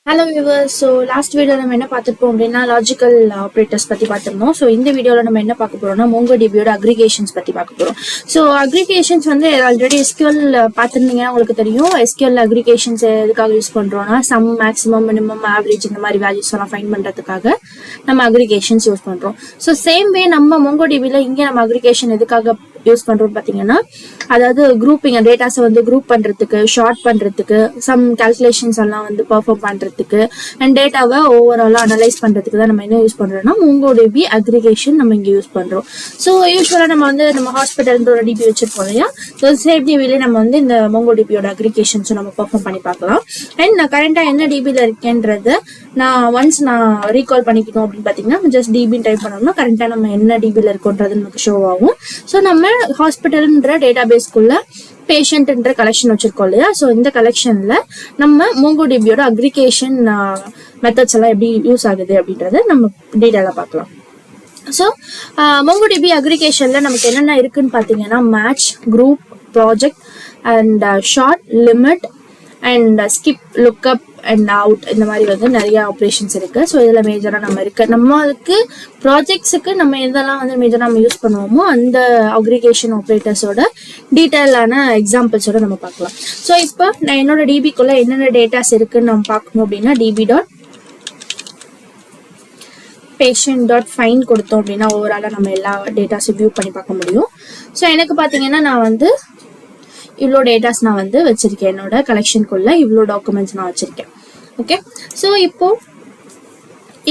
Hello viewers. So last video நம்ம என்ன பார்த்திருப்போம் அப்படின்னா லாஜிக்கல் ஆப்ரேட்டர்ஸ் பத்தி பார்த்திருந்தோம். ஸோ இந்த வீடியோல நம்ம என்ன பார்க்க போறோம்னா MongoDBயோட அக்ரிகேஷன்ஸ் பத்தி பார்க்க போறோம். ஸோ அக்ரிகேஷன்ஸ் வந்து ஆல்ரெடி SQL பார்த்திருந்தீங்கன்னா உங்களுக்கு தெரியும். SQL அக்ரிகேஷன்ஸ் எதுக்காக யூஸ் பண்றோம்னா சம், மேக்ஸிமம், மினிமம், ஆவரேஜ் இந்த மாதிரி வேல்யூஸ் எல்லாம் ஃபைண்ட் பண்றதுக்காக நம்ம அக்ரிகேஷன்ஸ் யூஸ் பண்றோம். ஸோ சேம் வே நம்ம MongoDBல இங்க நம்ம அக்ரிகேஷன் எதுக்காக யூஸ் பண்றோம் பாத்தீங்கன்னா, அதாவது குரூப்பிங் டேட்டாஸை வந்து குரூப் பண்றதுக்கு, ஷார்ட் பண்றதுக்கு, சம் கால்குலேஷன்ஸ் எல்லாம் வந்து பெர்ஃபார்ம் பண்றதுக்கு அண்ட் டேட்டாவை ஓவராலா அனலைஸ் பண்றதுக்கு தான் நம்ம என்ன யூஸ் பண்றோம்னா MongoDB அக்ரிகேஷன் நம்ம இங்க யூஸ் பண்றோம். ஸோ யூஸ்வலா நம்ம வந்து நம்ம ஹாஸ்பிட்டல் ஒரு டிபி வச்சிருப்போம் இல்லையா. ஸோ சேம் டிபிலே நம்ம வந்து இந்த MongoDBயோட அக்ரிகேஷன்ஸ் நம்ம பெர்ஃபார்ம் பண்ணி பார்க்கலாம். அண்ட் நான் கரண்டா என்ன டிபில இருக்கேன்றத நான் ரீகால் பண்ணிக்கணும் அப்படின்னு பாத்தீங்கன்னா ஜஸ்ட் டிபின்னு டைப் பண்ணோம்னா கரண்டா நம்ம என்ன டிபில இருக்கோன்றது நமக்கு ஷோ ஆகும். ஸோ நம்ம ஹாஸ்பிட்டல்ன்ற டேட்டாபேஸ்க்குள்ள பேஷண்ட்ன்ற கலெக்ஷன் வச்சிருக்கோம் இல்லையா. ஸோ இந்த கலெக்ஷன்ல நம்ம MongoDBயோட அக்ரிகேஷன் மெத்தட்ஸ் எல்லாம் எப்படி யூஸ் ஆகுது அப்படின்றத நம்ம டீட்டெயிலாக பார்க்கலாம். ஸோ MongoDB அக்ரிகேஷன்ல நமக்கு என்னென்ன இருக்குன்னு பார்த்தீங்கன்னா match, group, project and short, limit and skip, lookup and out இந்த மாதிரி வந்து நிறைய ஆப்ரேஷன்ஸ் இருக்கு. ஸோ இதில் மேஜராக நம்ம இருக்கு. நம்மளுக்கு ப்ராஜெக்ட்ஸுக்கு நம்ம எதெல்லாம் வந்து மேஜராக நம்ம யூஸ் பண்ணுவோமோ அந்த அக்ரிகேஷன் ஆப்ரேட்டர்ஸோட டீட்டெயிலான எக்ஸாம்பிள்ஸோட நம்ம பார்க்கலாம். ஸோ இப்போ நான் என்னோட டிபிக்குள்ள என்னென்ன டேட்டாஸ் இருக்குன்னு நம்ம பார்க்கணும் அப்படின்னா db.patient.find கொடுத்தோம் அப்படின்னா ஓவராலாக நம்ம எல்லா டேட்டாஸும் வியூ பண்ணி பார்க்க முடியும். ஸோ எனக்கு பார்த்தீங்கன்னா நான் வந்து இவ்வளோ டேட்டாஸ் நான் வந்து வச்சிருக்கேன். என்னோட கலெக்ஷனுக்குள்ள இவ்வளோ டாக்குமெண்ட்ஸ் நான் வச்சிருக்கேன். ஓகே, ஸோ இப்போ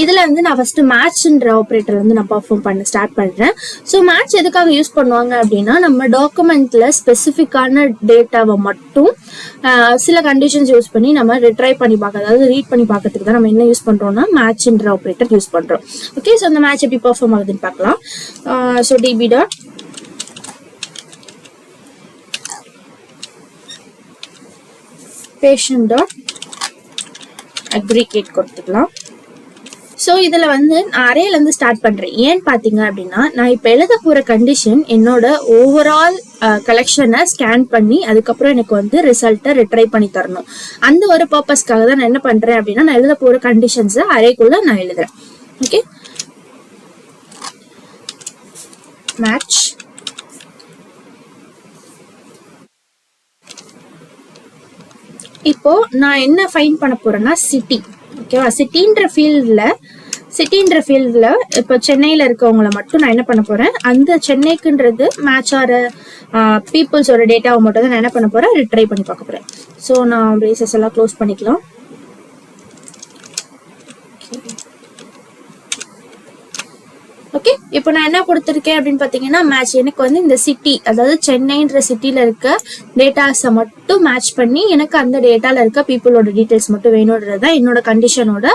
இதுல வந்து நான் ஃபர்ஸ்ட் மேட்ச்ன்ற ஆப்ரேட்டர் வந்து நான் பர்ஃபார்ம் பண்ண ஸ்டார்ட் பண்றேன். ஸோ மேட்ச் எதுக்காக யூஸ் பண்ணுவாங்க அப்படின்னா நம்ம டாக்குமெண்ட்ல ஸ்பெசிஃபிக்கான டேட்டாவை மட்டும் சில கண்டிஷன்ஸ் யூஸ் பண்ணி நம்ம ரிட்ரை பண்ணி பார்க்க, அதாவது ரீட் பண்ணி பார்க்கறதுக்கு தான் நம்ம என்ன யூஸ் பண்றோம்னா மேட்ச்ன்ற ஆப்ரேட்டர் யூஸ் பண்றோம். ஓகே, ஸோ அந்த மேட்ச் எப்படி பர்ஃபார்ம் ஆகுதுன்னு பார்க்கலாம். ஸோ db.patient.aggregate கொடுத்துக்கலாம். ஸோ இதில் வந்து நான் அரேலேருந்து ஸ்டார்ட் பண்ணுறேன். ஏன்னு பார்த்தீங்க அப்படின்னா நான் இப்போ எழுத போகிற கண்டிஷன் என்னோட ஓவரால் கலெக்ஷனை ஸ்கேன் பண்ணி அதுக்கப்புறம் எனக்கு வந்து ரிசல்ட்டை ரிட்ரை பண்ணி தரணும். அந்த ஒரு பர்பஸ்க்காக தான் நான் என்ன பண்ணுறேன் அப்படின்னா நான் எழுத போகிற கண்டிஷன்ஸை அரேக்குள்ளே நான் எழுதுறேன். ஓகே, மேட்ச் இப்போ நான் என்ன ஃபைண்ட் பண்ண போறேன்னா சிட்டி. ஓகேவா, சிட்டின்ற ஃபீல்டில் இப்போ சென்னையில் இருக்கவங்கள மட்டும் நான் என்ன பண்ண போறேன், அந்த சென்னைக்குன்றது மேட்ச் ஆகிற பீப்புள்ஸோட டேட்டாவை மட்டும் தான் நான் என்ன பண்ண போறேன், ரிட்ரை பண்ணி பார்க்க போறேன். ஸோ நான் பிரேசஸ் எல்லாம் க்ளோஸ் பண்ணிக்கலாம். ஓகே, இப்போ நான் என்ன கொடுத்துருக்கேன் அப்படின்னு பார்த்தீங்கன்னா மேட்ச் எனக்கு வந்து இந்த சிட்டி, அதாவது சென்னைன்ற சிட்டியில் இருக்க டேட்டாஸை மட்டும் மேட்ச் பண்ணி எனக்கு அந்த டேட்டாவில் இருக்க பீப்புளோட டீட்டெயில்ஸ் மட்டும் வேணுன்றது தான் என்னோட கண்டிஷனோட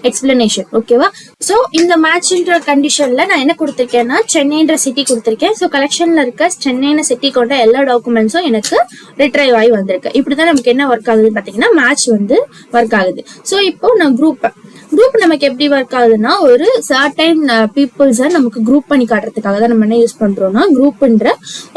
எக்ஸ்பிளனேஷன். ஓகேவா, ஸோ இந்த மேட்ச்ன்ற கண்டிஷனில் நான் என்ன கொடுத்துருக்கேன்னா சென்னைன்ற சிட்டி கொடுத்துருக்கேன். ஸோ கலெக்ஷனில் இருக்க சென்னைன்னு சிட்டி கொண்ட எல்லா டாக்குமெண்ட்ஸும் எனக்கு ரிட்ரைவ் ஆகி வந்திருக்கு. இப்படி தான் நமக்கு என்ன ஒர்க் ஆகுதுன்னு பார்த்தீங்கன்னா மேட்ச் வந்து ஒர்க் ஆகுது. ஸோ இப்போ நான் குரூப் நமக்கு எப்படி ஒர்க் ஆகுதுன்னா ஒரு சர்டைன் பீப்புள்ஸை நமக்கு குரூப் பண்ணி காட்டுறதுக்காக தான் நம்ம என்ன யூஸ் பண்றோம்னா குரூப்ன்ற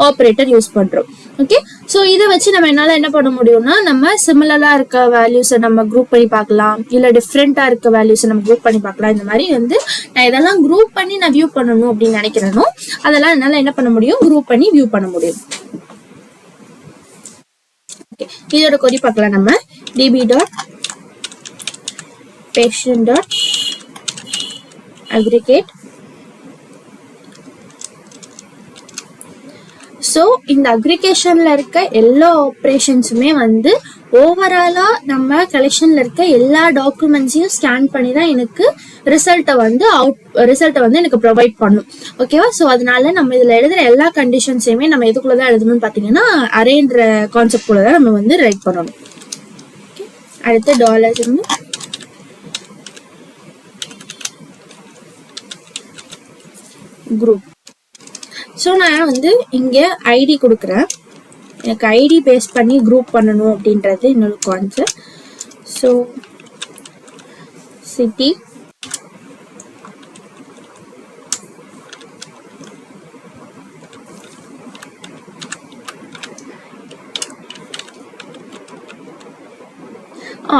ஆப்ரேட்டர் யூஸ் பண்றோம். ஓகே, ஸோ இதை வச்சு நம்ம என்னால என்ன பண்ண முடியும்னா நம்ம சிமிலரா இருக்க வேல்யூஸை நம்ம குரூப் பண்ணி பார்க்கலாம், இல்லை டிஃப்ரெண்டா இருக்க வேல்யூஸை நம்ம குரூப் பண்ணி பார்க்கலாம். இந்த மாதிரி வந்து நான் இதெல்லாம் குரூப் பண்ணி நான் வியூ பண்ணணும் அப்படின்னு நினைக்கிறேனோ அதெல்லாம் என்னால என்ன பண்ண முடியும், குரூப் பண்ணி வியூ பண்ண முடியும். இதோட கொரி பார்க்கலாம். நம்ம db.patient.aggregate. ஸோ இந்த அக்ரிகேஷன்ல இருக்க எல்லா ஆப்ரேஷன்ஸுமே வந்து ஓவராலா நம்ம கலெக்ஷன்ல இருக்க எல்லா டாக்குமெண்ட்ஸையும் ஸ்கேன் பண்ணி தான் எனக்கு ரிசல்ட்டை வந்து எனக்கு ப்ரொவைட் பண்ணும். ஓகேவா, ஸோ அதனால நம்ம இதுல எழுதுற எல்லா கண்டிஷன்ஸையுமே நம்ம எதுக்குள்ளதான் எழுதணும்னு பாத்தீங்கன்னா அரேன்ற கான்செப்ட் குள்ளதான் நம்ம வந்து ரைட் பண்ணணும். அடுத்து டாலர்ஸ் குரூப். ஸோ நான் வந்து இங்கே ஐடி கொடுக்குறேன். எனக்கு ஐடி பேஸ் பண்ணி குரூப் பண்ணணும் அப்படின்றது இன்னொரு கான்செப்ட். ஸோ சிட்டி,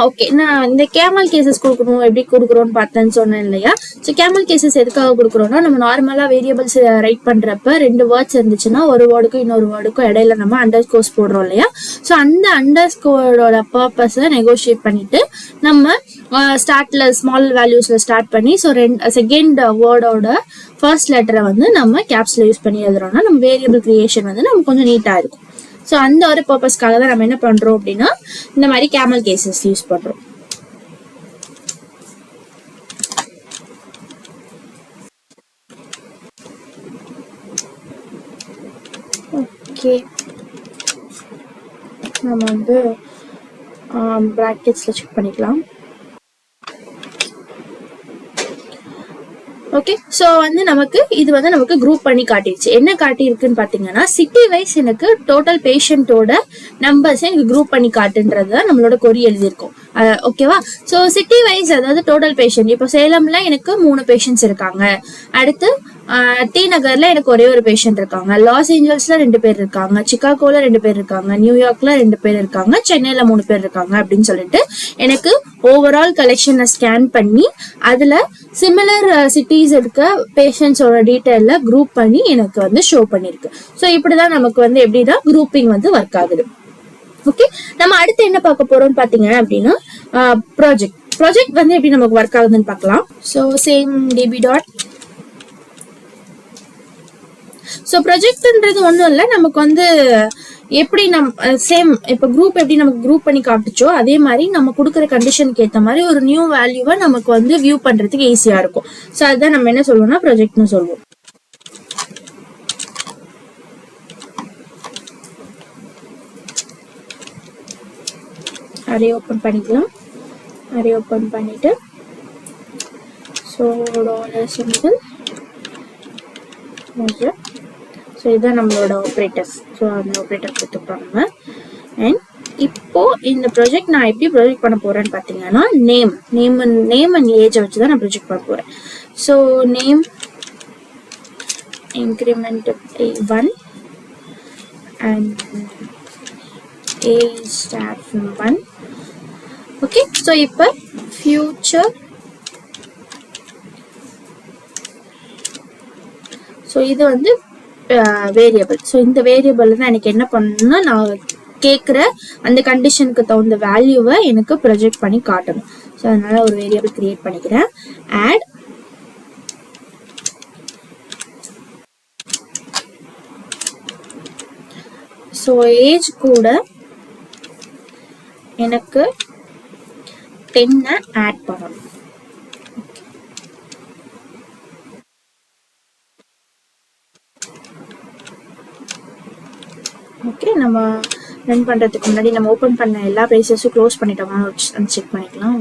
ஓகே, நான் இந்த கேமல் கேசஸ் கொடுக்கணும் எப்படி கொடுக்குறோன்னு பார்த்தேன்னு சொன்னேன் இல்லையா. ஸோ கேமல் கேசஸ் எதுக்காக கொடுக்குறோம்னா, நம்ம நார்மலாக வேரியபிள்ஸ் ரைட் பண்ணுறப்ப 2 வேர்ட்ஸ் இருந்துச்சுன்னா ஒரு வேர்டுக்கும் இன்னொரு வேர்டுக்கும் இடையில நம்ம அண்டர்ஸ்கோர்ஸ் போடுறோம் இல்லையா. ஸோ அந்த அண்டர்ஸ்கோரோட பர்பஸை நெகோஷியேட் பண்ணிட்டு நம்ம ஸ்டார்ட்ல ஸ்மால் வேல்யூஸ்ல ஸ்டார்ட் பண்ணி ஸோ செகண்ட் வேர்டோட ஃபர்ஸ்ட் லெட்டரை வந்து நம்ம கேப்ஸ்ல யூஸ் பண்ணி எழுதுறோம்னா நம்ம வேரியபிள் கிரியேஷன் வந்து நம்ம கொஞ்சம் நீட்டாக இருக்கும். ஸோ அந்த ஒரு பர்பஸ்க்காக தான் நம்ம என்ன பண்றோம் அப்படின்னா இந்த மாதிரி கேமல் கேசஸ் யூஸ் பண்றோம். ஓகே, நம்ம வந்து பிராக்கெட்ஸ்ல செக் பண்ணிக்கலாம். ஓகே, ஸோ வந்து நமக்கு இது வந்து நமக்கு குரூப் பண்ணி காட்டிடுச்சு. என்ன காட்டியிருக்குன்னு பார்த்தீங்கன்னா, சிட்டி வைஸ் எனக்கு டோட்டல் பேஷண்டோட நம்பர்ஸ் எனக்கு குரூப் பண்ணி காட்டுன்றது தான் நம்மளோட கொரி எழுதியிருக்கோம். ஓகேவா. ஸோ சிட்டி வைஸ் அதாவது டோட்டல் பேஷண்ட், இப்போ சேலம்ல எனக்கு 3 பேஷண்ட்ஸ் இருக்காங்க, அடுத்து டி நகர்ல எனக்கு ஒரே ஒரு பேஷண்ட் இருக்காங்க, லாஸ் ஏஞ்சல்ஸ்ல 2 பேர் இருக்காங்க, சிகாகோல 2 பேர் இருக்காங்க, நியூயார்க்ல 2 பேர் இருக்காங்க, சென்னையில 3 பேர் இருக்காங்க அப்படின்னு சொல்லிட்டு எனக்கு ஓவரால் கலெக்ஷனை ஸ்கேன் பண்ணி அதுல சிமிலர் சிட்டிஸ் இருக்க பேஷண்ட்ஸோட டீட்டெயில குரூப் பண்ணி எனக்கு வந்து ஷோ பண்ணிருக்கு. ஸோ இப்படிதான் நமக்கு வந்து எப்படிதான் குரூப்பிங் வந்து ஒர்க் ஆகுது. ஓகே, நம்ம அடுத்து என்ன பார்க்க போறோம்னு பாத்தீங்க அப்படின்னா ப்ராஜெக்ட் வந்து எப்படி நமக்கு ஒர்க் ஆகுதுன்னு பார்க்கலாம். So same DP dot. So ப்ரொஜெக்ட்ன்றது ஒன்றும் இல்லை, நமக்கு வந்து எப்படி சேம் இப்போ குரூப் எப்படி நமக்கு குரூப் பண்ணி காட்டுச்சோ அதே மாதிரி நம்ம கொடுக்குற கண்டிஷனுக்கு ஏற்ற மாதிரி ஒரு நியூ வேல்யூவை நமக்கு வந்து வியூ பண்றதுக்கு ஈஸியா இருக்கும். ஸோ அதுதான் நம்ம என்ன சொல்லுவோம்னா ப்ரொஜெக்ட்னு சொல்லுவோம். அரே ஓப்பன் பண்ணிக்கலாம். அரே ஓப்பன் பண்ணிட்டு ஸோ சிம்பிள். ஸோ இதுதான் நம்மளோட ஆப்ரேட்டர்ஸ். ஸோ அந்த ஆப்ரேட்டர் கொடுத்துருக்கோம் நம்ம. அண்ட் இப்போ இந்த ப்ராஜெக்ட் நான் எப்படி ப்ரொஜெக்ட் பண்ண போறேன்னு பார்த்தீங்கன்னா, நேம் அண்ட் ஏஜை வச்சு தான் நான் ப்ரொஜெக்ட் பண்ண போறேன். So name increment 1 and age start from 1. Okay, so இப்போ ஃபியூச்சர். ஸோ இது வந்து வேரியபிள். ஸோ இந்த வேரியபிள் தான் எனக்கு என்ன பண்ணணும்னா நான் கேட்குற அந்த கண்டிஷனுக்கு தகுந்த வேல்யூவை எனக்கு ப்ரொஜெக்ட் பண்ணி காட்டணும். ஸோ அதனால ஒரு வேரியபிள் கிரியேட் பண்ணிக்கிறேன். ஆட் ஸோ ஏஜ் கூட எனக்கு 10 ஆட் பண்ணணும். ஓகே, நம்ம ரன் பண்றதுக்கு முன்னாடி நம்ம ஓபன் பண்ண எல்லா பேஜஸும் க்ளோஸ் பண்ணிட்டோமா செக் பண்ணிக்கலாம்.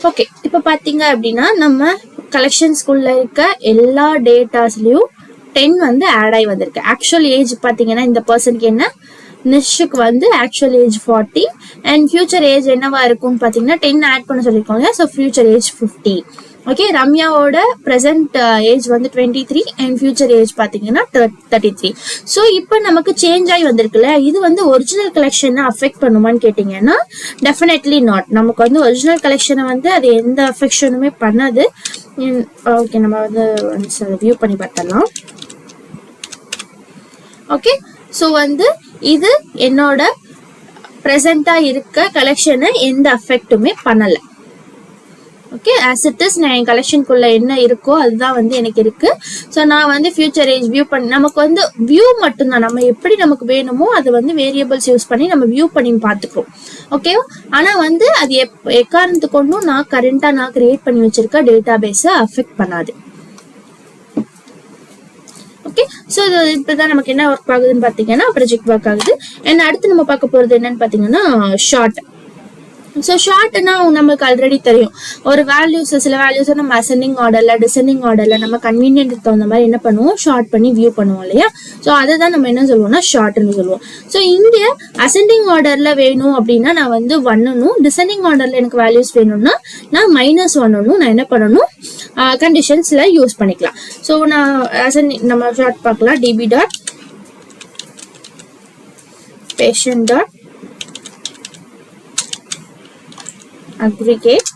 ஓகே, இப்போ பாத்தீங்க அப்படின்னா நம்ம கலெக்ஷன்ஸ்குள்ள இருக்க எல்லா டேட்டாஸ்லயும் 10 வந்து ஆட் ஆகி வந்திருக்கு. ஆக்சுவல் ஏஜ் பாத்தீங்கன்னா இந்த பர்சனுக்கு என்ன, நிஷுக்கு வந்து actual age 40 and future age என்னவா இருக்கும்னு பாத்தீங்கன்னா 10 ஆட் பண்ண சொல்லியிருக்கோங்க. So future age 50. ஓகே, ரம்யாவோட பிரசன்ட் ஏஜ் வந்து 23 அண்ட் ஃபியூச்சர் ஏஜ் பாத்தீங்கன்னா 33. ஸோ இப்போ நமக்கு சேஞ்ச் ஆகி வந்திருக்குல்ல, இது வந்து ஒரிஜினல் கலெக்ஷனை அஃபெக்ட் பண்ணுமான்னு கேட்டீங்கன்னா டெஃபினெட்லி நாட். நமக்கு வந்து ஒரிஜினல் கலெக்ஷனை வந்து அது எந்த அஃபெக்ஷனுமே பண்ணாது. ஓகே, நம்ம வந்து வியூ பண்ணி பார்த்தலாம். ஓகே, ஸோ வந்து இது என்னோட ப்ரெசண்டா இருக்க கலெக்ஷனை எந்த அஃபெக்ட்டுமே பண்ணல. ஓகே, ஆஸ் இட் இஸ் நான் என் கலெக்ஷனுக்குள்ள என்ன இருக்கோ அதுதான் வந்து எனக்கு இருக்கு. ஸோ நான் வந்து ஃபியூச்சர் ஏஜ் வியூ பண்ணி நமக்கு வந்து வியூ மட்டும்தான், நம்ம எப்படி நமக்கு வேணுமோ அதை வந்து வேரியபிள்ஸ் யூஸ் பண்ணி நம்ம வியூ பண்ணி பார்த்துக்கிறோம். ஓகே, ஆனா வந்து அது எக்காரணத்து கொண்டும் நான் கரண்டா நான் கிரியேட் பண்ணி வச்சிருக்க டேட்டா பேஸை அஃபெக்ட் பண்ணாது. ஓகே, ஸோ இது இப்பதான் நமக்கு என்ன ஒர்க் ஆகுதுன்னு பாத்தீங்கன்னா ப்ராஜெக்ட் ஒர்க் ஆகுது. அண்ட் அடுத்து நம்ம பார்க்க போறது என்னன்னு பாத்தீங்கன்னா ஷார்ட். ஸோ ஷார்ட்னா நமக்கு ஆல்ரெடி தெரியும், ஒரு வேல்யூஸ் சில வேல்யூஸை நம்ம அசெண்டிங் ஆர்டர்ல டிசெண்டிங் ஆர்டர்ல நம்ம கன்வீனியன்ட் தகுந்த மாதிரி என்ன பண்ணுவோம், ஷார்ட் பண்ணி வியூ பண்ணுவோம் இல்லையா. ஸோ அதை தான் நம்ம என்ன சொல்லுவோம்னா ஷார்ட்னு சொல்லுவோம். ஸோ இங்கே அசெண்டிங் ஆர்டர்ல வேணும் அப்படின்னா நான் வந்து 1னும், டிசெண்டிங் ஆர்டர்ல எனக்கு வேல்யூஸ் வேணும்னா நான் -1னும் நான் என்ன பண்ணணும் கண்டிஷன்ஸ்ல யூஸ் பண்ணிக்கலாம். ஸோ நான் நம்ம ஷார்ட் பார்க்கலாம். DP dot patient dot aggregate.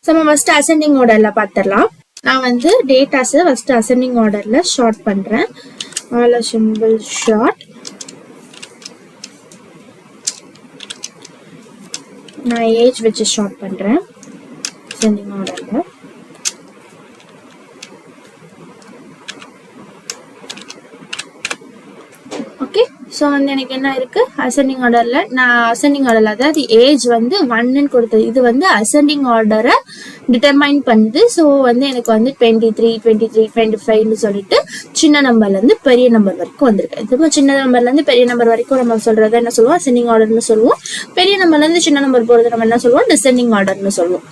நம்ம ஃபர்ஸ்ட் அசெண்டிங் ஆர்டர்ல பார்த்துடலாம். நான் வந்து டேட்டாஸ் ஃபர்ஸ்ட் அசெண்டிங் ஆர்டர்ல ஷார்ட் பண்றேன். All simple short. நான் ஏஜ் வச்சு ஷார்ட் பண்றேன் அசெண்டிங் ஆர்டர்ல. ஓகே, ஸோ வந்து எனக்கு என்ன இருக்கு அசெண்டிங் ஆர்டர்ல, நான் அசெண்டிங் ஆர்டர்ல அதாவது ஏஜ் வந்து 1ன்னு கொடுத்தது. இது வந்து அசெண்டிங் ஆர்டரை டிட்டர்மைன் பண்ணுது. ஸோ வந்து எனக்கு வந்து 23, 23, 25ன்னு சொல்லிட்டு சின்ன நம்பர்ல இருந்து பெரிய நம்பர் வரைக்கும் வந்திருக்கு. இதுவும் சின்ன நம்பர்ல இருந்து பெரிய நம்பர் வரைக்கும் நம்ம சொல்றதை என்ன சொல்லுவோம், அசெண்டிங் ஆர்டர்னு சொல்லுவோம். பெரிய நம்பர்ல இருந்து சின்ன நம்பர் போறது நம்ம என்ன சொல்லுவோம், டிசெண்டிங் ஆர்டர்னு சொல்லுவோம்.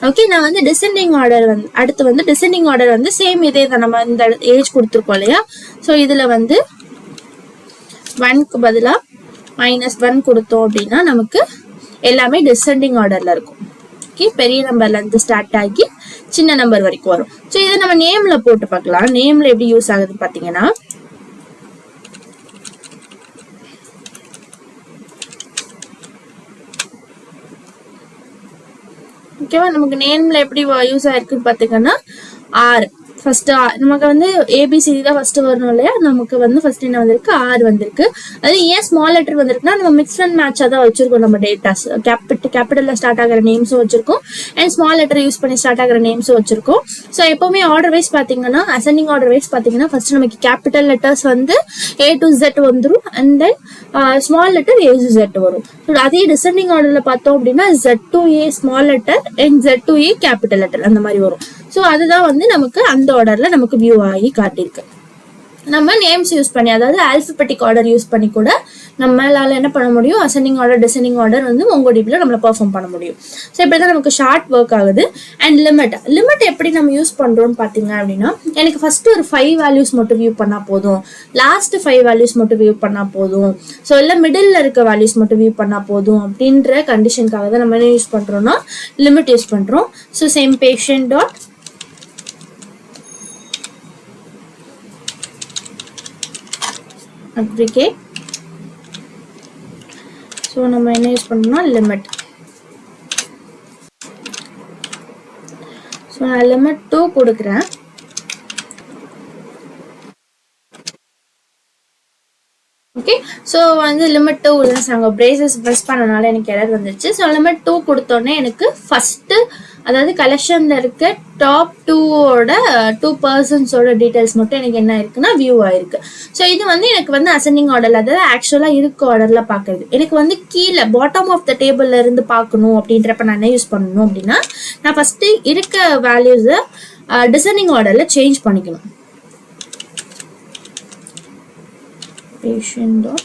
ஓகே, நான் வந்து டிசெண்டிங் ஆர்டர் வந்து அடுத்து வந்து டிசெண்டிங் ஆர்டர் வந்து சேம் இதே தான். நம்ம இந்த ஏஜ் கொடுத்துருக்கோம் இல்லையா, ஸோ இதுல வந்து 1க்கு பதிலா -1 கொடுத்தோம் அப்படின்னா நமக்கு எல்லாமே டிசெண்டிங் ஆர்டர்ல இருக்கும். ஓகே, பெரிய நம்பர்ல இருந்து ஸ்டார்ட் ஆகி சின்ன நம்பர் வரைக்கும் வரும். ஸோ இதை நம்ம நேம்ல போட்டு பார்க்கலாம். நேம்ல எப்படி யூஸ் ஆகுது பாத்தீங்கன்னா, ஓகேவா, நமக்கு நேம்ல எப்படி யூஸ் ஆயிருக்குன்னு பாத்தீங்கன்னா, ஆர் ஃபர்ஸ்ட் நமக்கு வந்து ஏபிசிடி தான் ஃபர்ஸ்ட் வரணும் இல்லையா, நமக்கு வந்து ஃபர்ஸ்ட் என்ன வந்திருக்கு, ஆர் வந்திருக்கு. அது ஏன் ஸ்மால் லெட்டர் வந்திருக்குன்னா, நம்ம மிக்ஸ் அண்ட் மேட்சா தான் வச்சிருக்கோம். நம்ம டேட்டாஸ் கேபிட்டல்ல ஸ்டார்ட் ஆகிற நேம்ஸும் வச்சிருக்கோம் அண்ட் ஸ்மால் லெட்டர் யூஸ் பண்ணி ஸ்டார்ட் ஆகிற நேம்ஸும் வச்சிருக்கோம். ஸோ எப்பவுமே ஆர்டர் வைஸ் பாத்தீங்கன்னா, அசெண்டிங் ஆர்டர் வைஸ் பாத்தீங்கன்னா ஃபர்ஸ்ட் நமக்கு கேபிட்டல் லெட்டர்ஸ் வந்து A to Z வந்துடும் and then small letter A to Z வரும். அதே டிசெண்டிங் ஆர்டர்ல பார்த்தோம் அப்படின்னா Z to A small letter and Z to A capital letter அந்த மாதிரி வரும். ஸோ அதுதான் வந்து நமக்கு அந்த ஆர்டர்ல நமக்கு வியூ ஆகி காட்டியிருக்கு. நம்ம நேம்ஸ் யூஸ் பண்ணி, அதாவது ஆல்பபெட்டிக் ஆர்டர் யூஸ் பண்ணி கூட நம்மளால என்ன பண்ண முடியும், அசெண்டிங் ஆர்டர் டிசெண்டிங் ஆர்டர் வந்து MongoDBல நம்மள பெர்ஃபார்ம் பண்ண முடியும். ஸோ இப்படிதான் நமக்கு ஷார்ட் ஒர்க் ஆகுது. அண்ட் லிமிட் எப்படி நம்ம யூஸ் பண்றோம்னு பாத்தீங்க அப்படின்னா, எனக்கு ஃபர்ஸ்ட் ஒரு 5 வேல்யூஸ் மட்டும் வியூ பண்ணா போதும், லாஸ்ட் 5 வேல்யூஸ் மட்டும் வியூ பண்ணா போதும், ஸோ இல்ல மிடில் இருக்க வேல்யூஸ் மட்டும் வியூ பண்ணா போதும் அப்படின்ற கண்டிஷனுக்காக தான் நம்ம என்ன யூஸ் பண்றோம்னா லிமிட் யூஸ் பண்றோம். So same patient dot aggregate. So நம்ம என்ன யூஸ் பண்ணோம்னா லிமிட். ஸோ நான் லிமிட் 2 கொடுக்குறேன். ஓகே, ஸோ வந்து லிமிட் 2 நாங்கள் பிரேசஸ் ப்ரெஸ் பண்ணனால எனக்கு எரர் வந்துருச்சு. ஸோ லிமிட் 2 கொடுத்தோன்னே எனக்கு ஃபர்ஸ்ட், அதாவது கலெக்ஷன்ல இருக்க டாப் 2ஓட 2 பர்சன்ஸோட டீடைல்ஸ் மட்டும் எனக்கு என்ன இருக்குன்னா வியூ ஆயிருக்கு. ஸோ இது வந்து எனக்கு வந்து அசெண்டிங் ஆர்டர்ல, அதாவது ஆக்சுவலா இருக்க ஆர்டர்ல பாக்குறது. எனக்கு வந்து கீழே பாட்டம் ஆஃப் த டேபிள்ல இருந்து பார்க்கணும் அப்படின்றப்ப நான் என்ன யூஸ் பண்ணணும் அப்படின்னா, நான் ஃபர்ஸ்ட் இருக்க வேல்யூஸை டிசெண்டிங் ஆர்டர்ல சேஞ்ச் பண்ணிக்கணும். patient dot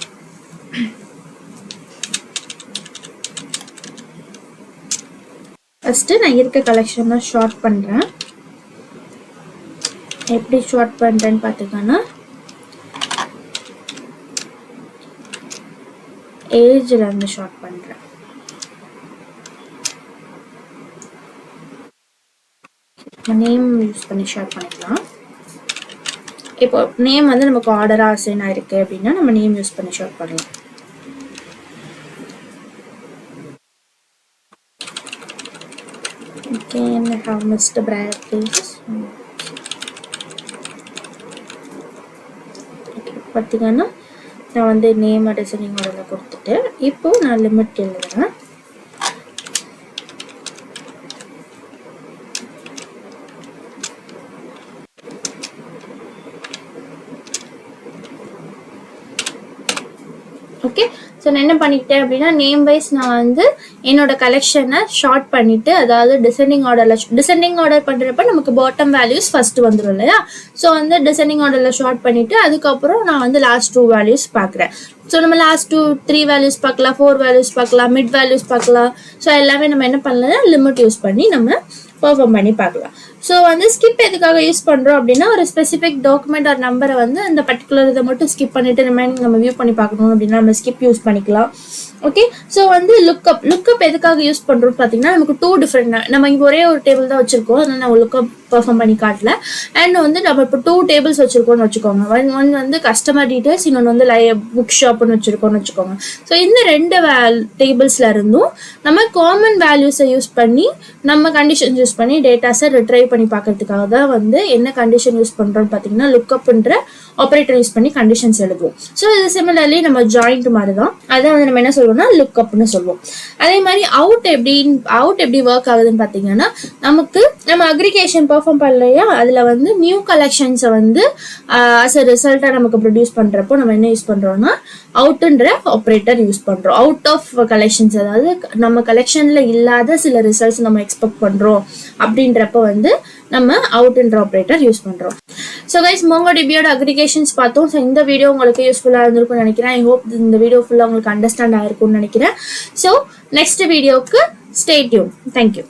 ஃபர்ஸ்ட் நான் இருக்க கலெக்ஷனை ஷார்ட் பண்றேன். எப்படி ஷார்ட் பண்றேன்னு பாத்தீங்கன்னா, ஏஜ்ல இருந்து ஷார்ட் பண்றேன். நேம் யூஸ் பண்ணி ஷார்ட் பண்ணிக்கலாம். இப்போ நேம் வந்து நமக்கு ஆர்டரா அசைன் ஆயிருக்கு அப்படின்னா நம்ம நேம் யூஸ் பண்ணி ஷார்ட் பண்ணலாம். Again, I have missed the brackets. பார்த்தீங்கன்னா நான் வந்து நேம் டிசைனிங் ஆர்டர்ல கொடுத்துட்டு இப்போ நான் லிமிட் எழுதுறேன். ஓகே, ஸோ நான் என்ன பண்ணிட்டேன் அப்படின்னா, நேம் வைஸ் நான் வந்து என்னோட கலெக்ஷனை ஷார்ட் பண்ணிட்டு, அதாவது டிசெண்டிங் ஆர்டர் பண்றப்ப நமக்கு பாட்டம் வேல்யூஸ் ஃபர்ஸ்ட் வந்துடும் இல்லையா. ஸோ வந்து டிசெண்டிங் ஆர்டர்ல ஷார்ட் பண்ணிட்டு அதுக்கப்புறம் நான் வந்து லாஸ்ட் 2 வேல்யூஸ் பார்க்குறேன். ஸோ நம்ம லாஸ்ட் 3 வேல்யூஸ் பார்க்கலாம், 4 வேல்யூஸ் பார்க்கலாம், மிட் வேல்யூஸ் பார்க்கலாம். ஸோ எல்லாமே நம்ம என்ன பண்ணலாம், லிமிட் யூஸ் பண்ணி நம்ம பெர்ஃபார்ம் பண்ணி பார்க்கலாம். ஸோ வந்து ஸ்கிப் எதுக்காக யூஸ் பண்ணுறோம் அப்படின்னா ஒரு ஸ்பெசிஃபிக் டாக்குமெண்ட் ஒரு நம்பரை வந்து அந்த பர்டிகுலர் இதை மட்டும் ஸ்கிப் பண்ணிட்டு ரிமைனிங் நம்ம வியூ பண்ணி பார்க்கணும் அப்படின்னா நம்ம ஸ்கிப் யூஸ் பண்ணிக்கலாம். ஓகே, ஸோ வந்து லுக்கப் எதுக்காக யூஸ் பண்ணுறோம்னு பார்த்தீங்கன்னா நமக்கு 2 டிஃப்ரெண்ட், நம்ம இங்கே ஒரே ஒரு டேபிள் தான் வச்சிருக்கோம், அதனால நான் லுக்கப் பெர்ஃபார்ம் பண்ணி காட்டல. அண்ட் வந்து நம்ம இப்போ 2 டேபிள்ஸ் வச்சிருக்கோம்னு வச்சுக்கோங்க. ஒன் வந்து கஸ்டமர் டீடைல்ஸ், இன்னொன்று வந்து புக் ஷாப்னு வச்சிருக்கோம்னு வச்சுக்கோங்க. ஸோ இந்த 2 டேபிள்ஸ்ல இருந்தும் நம்ம காமன் வேல்யூஸை யூஸ் பண்ணி நம்ம கண்டிஷன் யூஸ் பண்ணி டேட்டாஸை ரிட்ரைவ் பண்ணி பார்க்கறதுக்காக தான் வந்து என்ன கண்டிஷன் யூஸ் பண்ணுறோம்னு பார்த்தீங்கன்னா லுக்கப்ன்ற ஆப்ரேட்டர் யூஸ் பண்ணி கண்டிஷன்ஸ் எழுதுவோம். ஸோ இது சிமிலர்லி நம்ம ஜாயிண்ட் மாதிரி தான், அதை வந்து நம்ம என்ன சொல்லுவோம்னா லுக்கப்னு சொல்லுவோம். அதே மாதிரி அவுட் எப்படி ஒர்க் ஆகுதுன்னு பார்த்தீங்கன்னா நம்ம அக்ரிகேஷன் பெர்ஃபார்ம் பண்ணலையா, அதில் வந்து நியூ கலெக்ஷன்ஸை வந்து ஆஸ் அ ரிசல்ட்டாக நமக்கு ப்ரொடியூஸ் பண்ணுறப்போ நம்ம என்ன யூஸ் பண்ணுறோம்னா அவுட்ன்ற ஆப்ரேட்டர் யூஸ் பண்ணுறோம். அவுட் ஆஃப் கலெக்ஷன்ஸ், அதாவது நம்ம கலெக்ஷனில் இல்லாத சில ரிசல்ட்ஸ் நம்ம எக்ஸ்பெக்ட் பண்ணுறோம் அப்படின்றப்ப வந்து நம்ம அவுட்ன்ற ஆப்ரேட்டர் யூஸ் பண்ணுறோம். ஸோ கைஸ், MongoDBயோட அக்ரிகேஷன்ஸ் பார்த்தோம். ஸோ இந்த வீடியோ உங்களுக்கு யூஸ்ஃபுல்லாக இருந்திருக்கும்னு நினைக்கிறேன். ஐ ஹோப் இந்த வீடியோ ஃபுல்லாக உங்களுக்கு அண்டர்ஸ்டாண்ட் ஆயிருக்கும்னு நினைக்கிறேன். ஸோ நெக்ஸ்ட் வீடியோக்கு ஸ்டே டியூன். தேங்க்யூ.